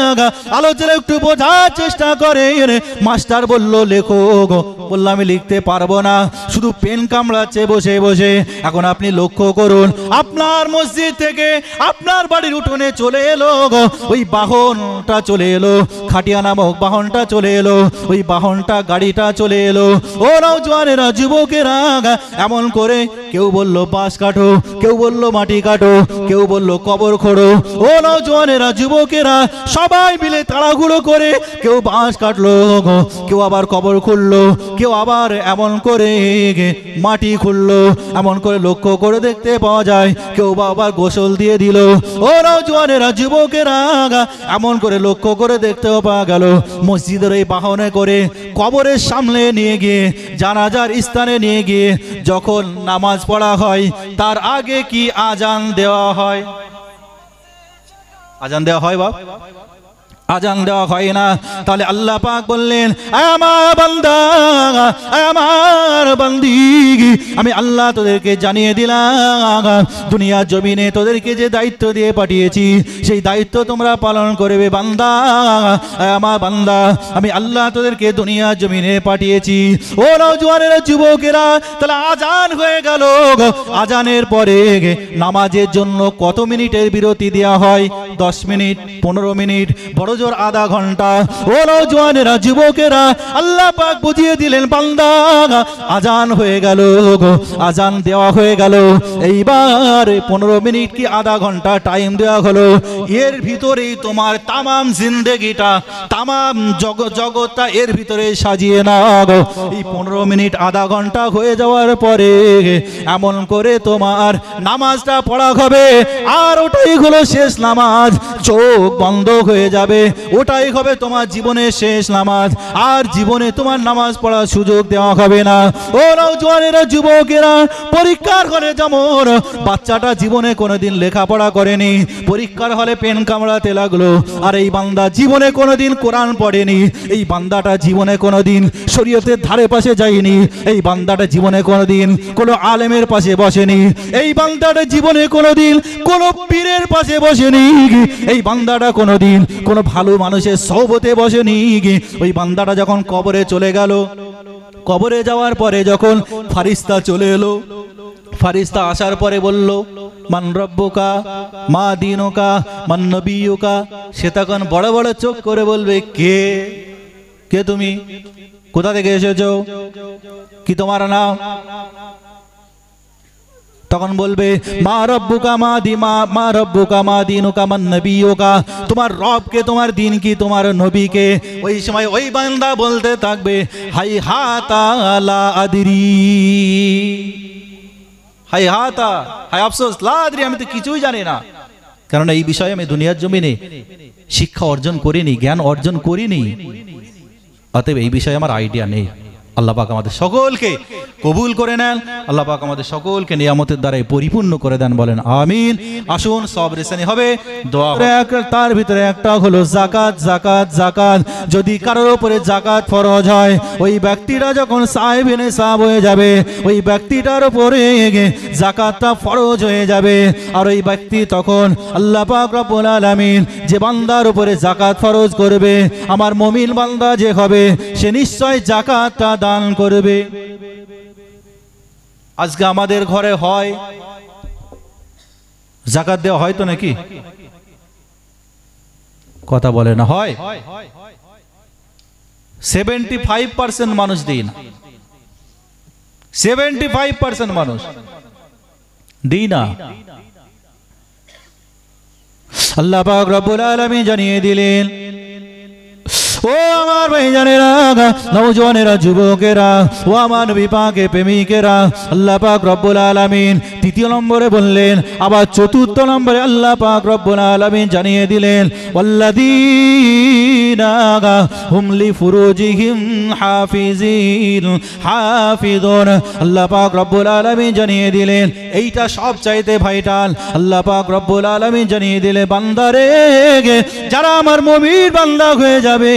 আলোচনা একটু বোঝার চেষ্টা করে। মাস্টার বলল লেখো, বললাম আমি লিখতে পারবো না, শুধু পেন কামড়াচ্ছে বসে বসে। এখন আপনি লক্ষ্য করুন, আপনার মসজিদ থেকে আপনার বাড়ির উঠোনে চলে এলো ওই বাহনটা, চলে এলো খাটিয়া নামক বাহনটা, চলে এলো ওই বাহনটা, গাড়িটা চলে এলো। ও নওজওয়ানেরা, যুবকেরা, এমন করে কেউ বলল বাঁশ কাটো, কেউ বলল মাটি কাটো, কেউ বলল কবর খোঁড়ো। ও নওজওয়ানেরা, যুবকেরা, সবাই মিলে তাড়াহুড়ো করে কেউ বাঁশ কাটলো, কেউ আবার কবর খুঁড়লো, কেউ আবার এমন করে মাটি খুঁড়লো, এমন করে লক্ষ্য করে দেখতে পাওয়া যায় কেউ বা আবার গোসল দিয়ে দিল। ও নওজওয়ানেরা, যুবকেরা, এমন করে লক্ষ্য করে দেখতেও পাওয়া গেল মসজিদের এই বাহনে করে কবরের সামনে নিয়ে গিয়ে, জানাজার স্থানে নিয়ে গিয়ে যখন নামাজ পড়া হয়, তার আগে কি আজান দেওয়া হয়? আজান দেওয়া হয় বাপ? আজান দেওয়া হয় না। তাহলে আল্লাহ পাক বললেন, আমার বান্দা, আমার বান্দি, আমি আল্লাহ তোদেরকে জানিয়ে দিলাম, দুনিয়ার জমিনে তোদেরকে যে দায়িত্ব দিয়ে পাঠিয়েছি, সেই দায়িত্ব তোমরা পালন করবে বান্দা, আমার বান্দা, আমি আল্লাহ তোদেরকে দুনিয়ার জমিনে পাঠিয়েছি। ও নওজওয়ানেরা, যুবকেরা, তাহলে আজান হয়ে গেল, আজানের পরে নামাজের জন্য কত মিনিটের বিরতি দেওয়া হয়? 10 মিনিট, 15 মিনিট, বড় জোর আধা ঘন্টা। ও নওজওয়ানেরা, যুবকেরা, আল্লাহ পাক বুঝিয়ে দিলেন বান্দা, আজান হয়ে গেল, আজান দেওয়া হয়ে গেল, এইবার 15 মিনিট কি আধা ঘন্টা টাইম দেওয়া হলো, এর ভিতরেই তোমার তামাম জিন্দেগিটা, তামাম জগৎটা এর ভিতরে সাজিয়ে নাও। এই 15 মিনিট আধা ঘন্টা হয়ে যাওয়ার পরে এমন করে তোমার নামাজটা পড়া হবে, আর ওটাই হলো শেষ নামাজ, চোখ বন্ধ হয়ে যাবে, ওটাই হবে তোমার জীবনের শেষ নামাজ, আর জীবনে তোমার নামাজ পড়ার সুযোগ দেওয়া হবে না। ও নওজওয়ানেরা, যুবকেরা, পরীক্ষার হলে যেমন বাচ্চাটা জীবনে কোনোদিন লেখাপড়া করেনি, পরীক্ষার হলে পেন কামড়াতে লাগলো, আর এই বান্দা জীবনে কোনোদিন কোরআন পড়েনি, এই বান্দাটা জীবনে কোনোদিন শরীয়তের ধারে পাশে যায়নি, এই বান্দাটা জীবনে কোনোদিন কোনো আলেমের পাশে বসেনি, এই বান্দাটা জীবনে কোনোদিন কোনো পীরের পাশে বসেনি, এই বান্দাটা কোনোদিন কোনো ভালো মানুষের সহবতে বসেনি। ওই বান্দাটা যখন কবরে চলে গেল, কবরে যাওয়ার পরে যখন ফারিস্তা চলে এলো, ফারিস্তা আসার পরে বলল, মান রব্বুকা, মা দীনুকা, মান নবিয়ুকা, সে তখন বড় বড় চোখ করে বলবে, কে কে তুমি, কোথা থেকে এসেছো, কি তোমার নাম? তখন বলবে, মা রব্বুকা মা দিমা, মা রব্বুকা মা দীনুকা, মান নবিয়ুকা, তোমার রবকে, তোমার দিন কি, তোমার নবীকে। ওই সময় ওই বান্দা বলতে থাকবে, হাই হাতা লা আদরি, হাই হাতা, হাই আফসোস, লা আদরি, আমি তো কিছুই জানি না, কারণ এই বিষয়ে আমি দুনিয়ার জমিনে শিক্ষা অর্জন করিনি, জ্ঞান অর্জন করিনি, অতএব এই বিষয়ে আমার আইডিয়া নেই। আল্লাহ পাক আমাদের সকলকে কবুল করে নেন, আল্লাহ পাক আমাদের সকলকে নিয়ামতের দ্বারাই পরিপূর্ণ করে দেন, বলেন আমিন। আসুন সব রেসানি হবে দোয়া। তার ভিতরে একটা হলো যাকাত। যাকাত যাকাত যদি কারোর উপরে যাকাত ফরজ হয়, ওই ব্যক্তিটা যখন সাহেবে নিসাব হয়ে যাবে, ওই ব্যক্তিটার উপরে যাকাতটা ফরজ হয়ে যাবে। আর ওই ব্যক্তি তখন আল্লাহ পাক রব্বুল আলামিন যে বান্দার উপরে যাকাত ফরজ করবে, আমার মুমিন বান্দা যে হবে, সে নিশ্চয় যাকাতটা দান করবে। আজকে আমাদের ঘরে হয় যাকাত দেওয়া হয় তো নাকি? কথা বলে না, হয় 75% মানুষ দিই না, 75% মানুষ দিই না। আল্লাহ পাক রব্বুল আলামিন জানিয়ে দিলেন, ও আমার ভাইজানেরা, নওজওয়ানেরা, যুবকেরা, ও আমার নবী পাকের প্রেমিকেরা, আল্লাহ পাক রব্বুল আলামিন তৃতীয় নম্বরে বললেন, আবার চতুর্থ নম্বরে আল্লাহ পাক রব্বুল আলামিন জানিয়ে দিলেন, ওয়াল্লাযীনা হুম লিফুরুজিহিম হাফিজুন। আল্লাহ পাক রব্বুল আলামিন জানিয়ে দিলেন, এইটা সব চাইতে ভাইটাল। আল্লাহ পাক রব্বুল আলামিন জানিয়ে দিলে, বান্দারে, যারা আমার মুমিন বান্দা হয়ে যাবে,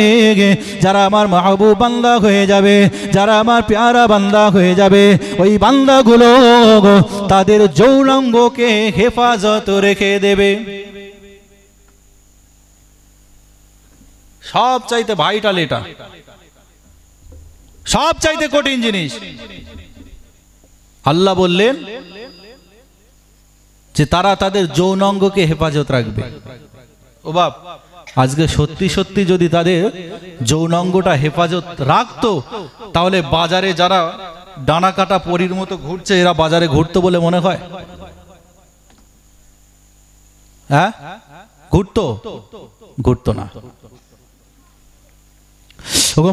যারা আমার মাহবুব বান্দা হয়ে যাবে, যারা আমার প্যারা বান্দা হয়ে যাবে, ওই বান্দাগুলো তাদের যৌনাঙ্গকে হেফাজত রেখে দেবে। সব চাইতে ভাইটাল, এটা সব চাইতে কঠিন জিনিস। আল্লাহ বললেন যে তারা তাদের যৌনাঙ্গকে হেফাজত রাখবে। ও বাপ, আজকে সত্যি সত্যি যদি তাদের যৌনাঙ্গটা হেফাজত রাখতো, তাহলে বাজারে যারা ডানা কাটা পরীর মতো ঘুরছে, এরা বাজারে ঘুরতো বলে মনে হয়? হ্যাঁ, ঘুরতো? ঘুরতো না।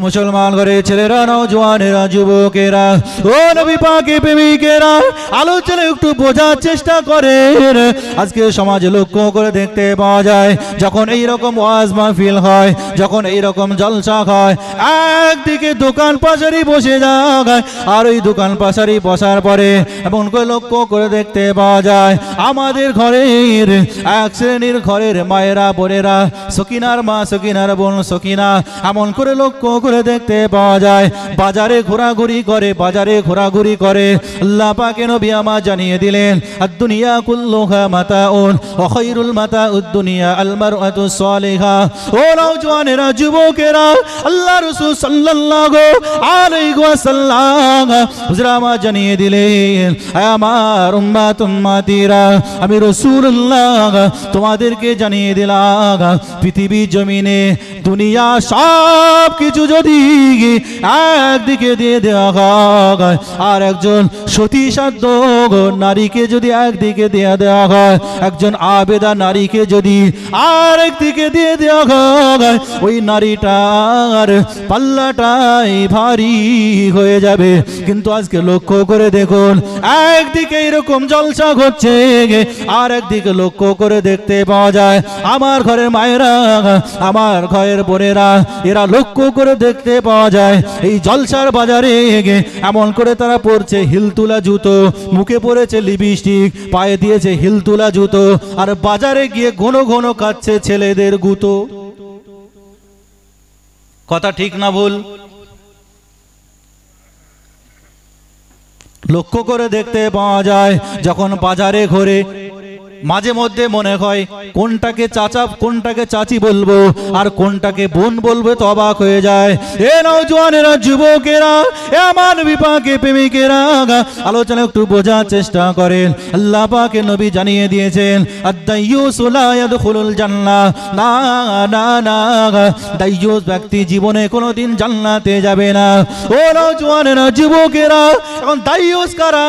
মুসলমান ঘরে ছেলেরা, নওজওয়ানেরা, যুবকেরা, ও নবী পাকের প্রেমিকেরা, আলোচনা একটু বোঝার চেষ্টা করেন। আজকে সমাজে লক্ষ্য করে দেখতে পাওয়া যায়, যখন এইরকম ওয়াজ মাহফিল হয়, যখন এইরকম জলসা হয়, একদিকে দোকান পাশারি বসে যায়, আর ওই দোকান পাশারি বসার পরে এমন করে লক্ষ্য করে দেখতে পাওয়া যায়, আমাদের ঘরের এক শ্রেণীর ঘরের মায়েরা, বোনেরা, সকিনার মা, সকিনার বোন, সকিনা, এমন করে লক্ষ্য করে দেখতে পাওয়া যায়, বাজারে ঘোরাঘুরি করে, বাজারে ঘোরাঘুরি করে। আল্লাহ পাকের নবী আমার জানিয়ে দিলেন, আদ-দুনিয়া কুল্লুহা মাতাউন ওয়া খায়রুল মাতাউদ দুনিয়া আল মারআতু সালিহা। ও নওজওয়ানেরা, যুবকেরা, আল্লাহ রাসূল সাল্লাল্লাহু আলাইহি ওয়াসাল্লাম হুজুর আমার জানিয়ে দিলেন, আমার উম্মাত উম্মাতিরা, আমি রাসূলুল্লাহ তোমাদেরকে জানিয়ে দিলাম, পৃথিবী জমিনে দুনিয়া সব কিছু যদি একদিকে দিয়ে দেওয়া হয়, আর একজন সতী সাধ্য নারীকে যদি একদিকে দিয়ে দেওয়া হয়, একজন আবেদা নারীকে যদি আর একদিকে দিয়ে দেওয়া হয়, ওই নারীটার পাল্লাটাই ভারী হয়ে যাবে। কিন্তু আজকে লক্ষ্য করে দেখুন, একদিকে এরকম জলসা হচ্ছে, আর একদিকে লক্ষ্য করে দেখতে পাওয়া যায়, আমার ঘরের মায়েরা, আমার ঘরের বোনেরা, এরা লক্ষ্য করে দেখতে পাওয়া যায়, এই জলসার বাজারে এমন করে তারা পরছে হিলতুলা জুতো, মুখে পরেছে লিপস্টিক, পায়ে দিয়েছে হিলতুলা জুতো, আর বাজারে গিয়ে ঘন ঘন কাচ্ছে ছেলেদের গুতো। কথা ঠিক না ভুল? লক্ষ্য করে দেখতে পাওয়া যায়, যখন বাজারে ঘোরে, মাঝে মধ্যে মনে হয় কোনটাকে চাচা, কোনটাকে চাচি বলবো, আর কোনটাকে বোন বলবো, তো অবাক হয়ে যায়। এ নওজওয়ানেরা, যুবকেরা, এ আমার নবী পাকের প্রেমিকেরা, আলোচনা একটু বোঝার চেষ্টা করেন। আল্লাহ পাকের নবী জানিয়ে দিয়েছেন, আদ-দাইয়ুসু লা ইয়াদখুলুল জান্নাহ। না না না, দাইয়ুস ব্যক্তি জীবনে কোনোদিন জান্নাতে যাবে না। ও নওজওয়ানেরা, যুবকেরা, এখন দাইয়ুস কারা?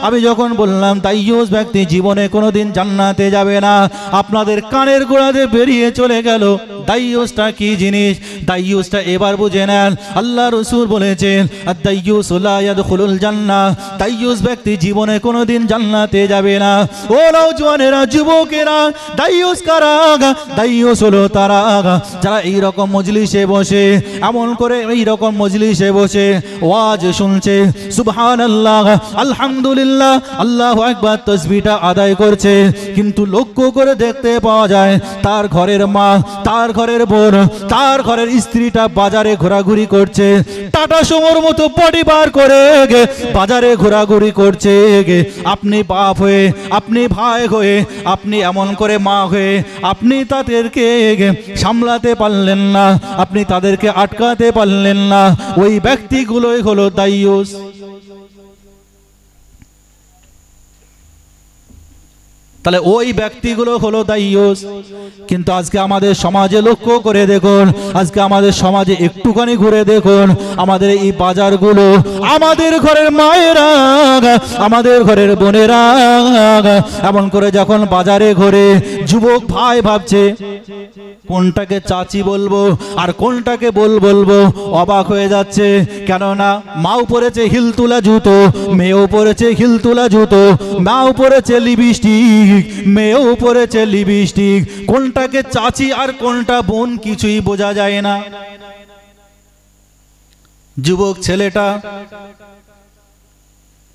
আমি যখন বললাম দাইয়ুস ব্যক্তি জীবনে কোনোদিন জান্নাতে যাবে না, আপনাদের কানের গোড়াতে বেরিয়ে চলে গেল দাইয়ুসটা কি জিনিস, দাইয়ুসটা এবার বুঝে নেন। আল্লাহ রাসূল বলেছেন আদ-দাইয়ুসু লা ইয়াদখুলুল জান্নাহ, দাইয়ুস ব্যক্তি জীবনে কোনোদিন জান্নাতে যাবে না। ও নওজওয়ানেরা, যুবকেরা, দাইয়ুস কারা? দাইয়ুস হলো তারা যারা এই রকম মজলিসে বসে, এমন করে এই রকম মজলিসে বসে ওয়াজ শুনছে, সুবহানাল্লাহ, আলহামদুলিল্লাহ, আল্লাহু আকবার তাসবিহটা আদায় করছে, কিন্তু লক্ষ্য করে দেখতে পাওয়া যায় তার ঘরের মা, তার ঘরের বোন, তার ঘরের স্ত্রীটা বাজারে ঘোরাঘুরি করছে, টাটা সুমোর মতো বডি বার করে বাজারে ঘোরাঘুরি করছে। আপনি বাপ হয়ে, আপনি ভাই হয়ে, আপনি এমন করে মা হয়ে আপনি তাদেরকে সামলাতে পারলেন না, আপনি তাদেরকে আটকাতে পারলেন না। ওই ব্যক্তিগুলোই হলো দাইয়ুস। তাহলে ওই ব্যক্তিগুলো হলো দাইয়ুস। কিন্তু আজকে আমাদের সমাজে লক্ষ্য করে দেখুন, আজকে আমাদের সমাজে একটুখানি ঘুরে দেখুন, আমাদের এই বাজারগুলো, আমাদের ঘরের মায়েরা, আমাদের ঘরের বোনেরা এমন করে যখন বাজারে ঘুরে, যুবক ভাই ভাবছে কোনটাকে চাচি বলবো আর কোনটাকে বলবো, অবাক হয়ে যাচ্ছে। কেননা মাও পরেছে হিলতুলা জুতো, মেয়েও পরেছে হিলতুলা জুতো, মাও পরেছে লিপস্টিক, মেয়েও পরেছে লিপস্টিক, কোনটাকে চাচি আর কোনটা বোন কিছুই বোঝা যায় না। যুবক ছেলেটা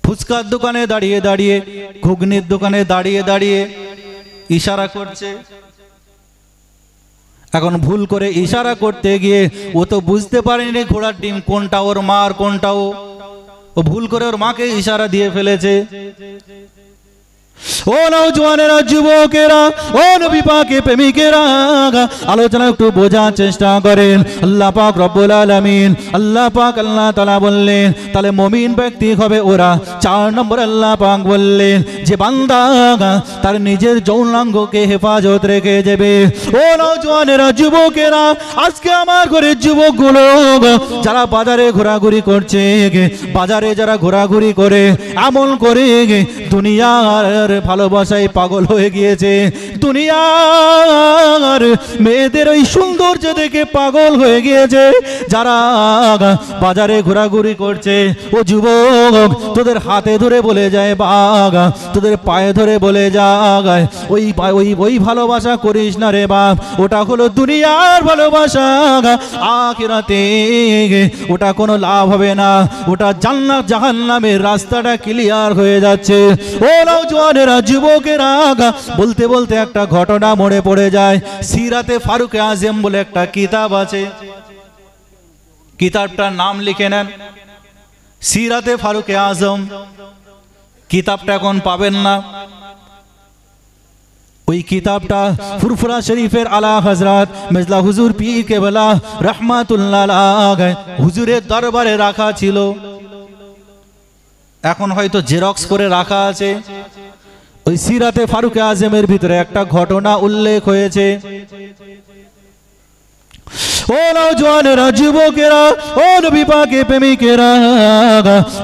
ফুচকার দোকানে দাঁড়িয়ে দাঁড়িয়ে, ঘুগনির দোকানে দাঁড়িয়ে দাঁড়িয়ে ইশারা করছে। এখন ভুল করে ইশারা করতে গিয়ে ও তো বুঝতে পারেনি ঘোড়ার ডিম কোনটা ওর মা আর কোনটা ও ভুল করে ওর মাকে ইশারা দিয়ে ফেলেছে। ও নওজওয়ানেরা, যুবকেরা, ও নবী পাকের প্রেমিকেরা, আলোচনা একটু বোঝার চেষ্টা করেন। আল্লাহ পাক রব্বুল আলামিন, আল্লাহ পাক আল্লাহ তাআলা বললেন তাহলে মুমিন ব্যক্তি হবে ওরা। 4 নম্বর আল্লাহ পাক বললেন যে বান্দা তার নিজের যৌনাঙ্গকে হেফাজত রেখে যাবে। ও নওজওয়ানেরা, যুবকেরা, আজকে আমার ঘরের যুবকগুলো যারা বাজারে ঘোরাঘুরি করছে, বাজারে যারা ঘোরাঘুরি করে এমন করে দুনিয়ার ভালোবাসায় পাগল হয়ে গিয়েছে, দুনিয়ার মেয়েদের ওই সৌন্দর্য দেখে পাগল হয়ে গিয়েছে, যারা বাজারে ঘোরাঘুরি করছে। ও যুবক, তোদের হাতে ধরে বলে যায় বাঘ, তোদের পায়ে ধরে বলে যায় ওই ভালোবাসা করিস না রে বাপ, ওটা হলো দুনিয়ার ভালোবাসা, আখিরাতে ওটা কোনো লাভ হবে না, ওটা জান্নাত জাহান্নামের রাস্তাটা ক্লিয়ার হয়ে যাচ্ছে। ও নওজওয়ানেরা, যুবকেরা, বলতে বলতে একটা ঘটনা মনে পড়ে যায়। সিরাতে ফারুক আজম বলে একটা কিতাব আছে, কিতাবটার নাম লিখে নেন, সিরাতে ফারুক আজম। কিতাবটা এখন পাবেন না। ওই কিতাবটা ফুরফুরা শরীফের আলা হযরত মির্জা হুজুর পীর কেবলা রাহমাতুল্লাহ আলাইহি হুজুরের দরবারে রাখা ছিল, এখন হয়তো জেরক্স করে রাখা আছে। ওই সিরাতে ফারুক আজমের ভিতরে একটা ঘটনা উল্লেখ হয়েছে। ও নওজওয়ানেরা, যুবকেরা, ও নবী পাকের প্রেমিকেরা,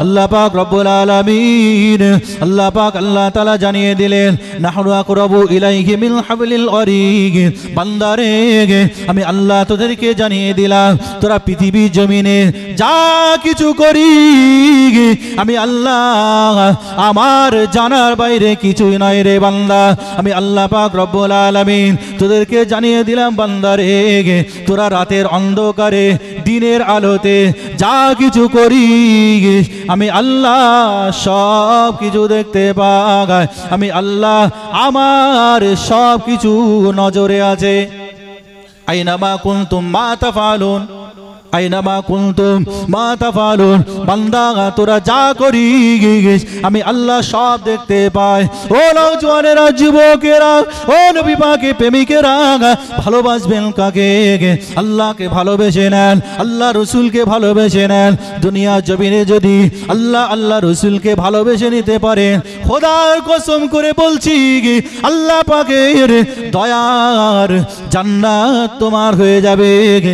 আল্লাহ পাক রব্বুল আলামিন, আল্লাহ পাক আল্লাহ তাআলা জানিয়ে দিলেন নাহনু আকরাবু ইলাইহি মিন হাবলিল ওয়ারিদ। বান্দারে, আমি আল্লাহ তোদেরকে জানিয়ে দিলাম তোরা পৃথিবী জমিনে যা কিছু করি আমি আল্লাহ আমার জানার বাইরে কিছুই নয় রে বান্দা। আমি আল্লাহ পাক রব্বুল আলামিন তোদেরকে জানিয়ে দিলাম বান্দারে, তোরা রাতের অন্ধকারে দিনের আলোতে যা কিছু করিস আমি আল্লাহ সব কিছু দেখতে পাই। আমি আল্লাহ আমার সব কিছু নজরে আছে। আইনামা কুনতুম মা তাফআলুন, আইনামা কুনতুম মা তাফআলুন, বান্দা তোরা যা করিস আমি আল্লাহ সব দেখতে পাই। ও নওজওয়ানেরা, যুবকেরা, ও নবী পাকের প্রেমিকেরা, ভালোবাসবেন কাকে? আল্লাহকে ভালোবেসে নেন, আল্লাহ রসুলকে ভালোবেসে নেন। দুনিয়া জমিনে যদি আল্লাহ আল্লাহ রসুলকে ভালোবেসে নিতে পারেন, খোদার কসম করে বলছি আল্লাহ পাকের দয়ার জান্নাত তোমার হয়ে যাবে।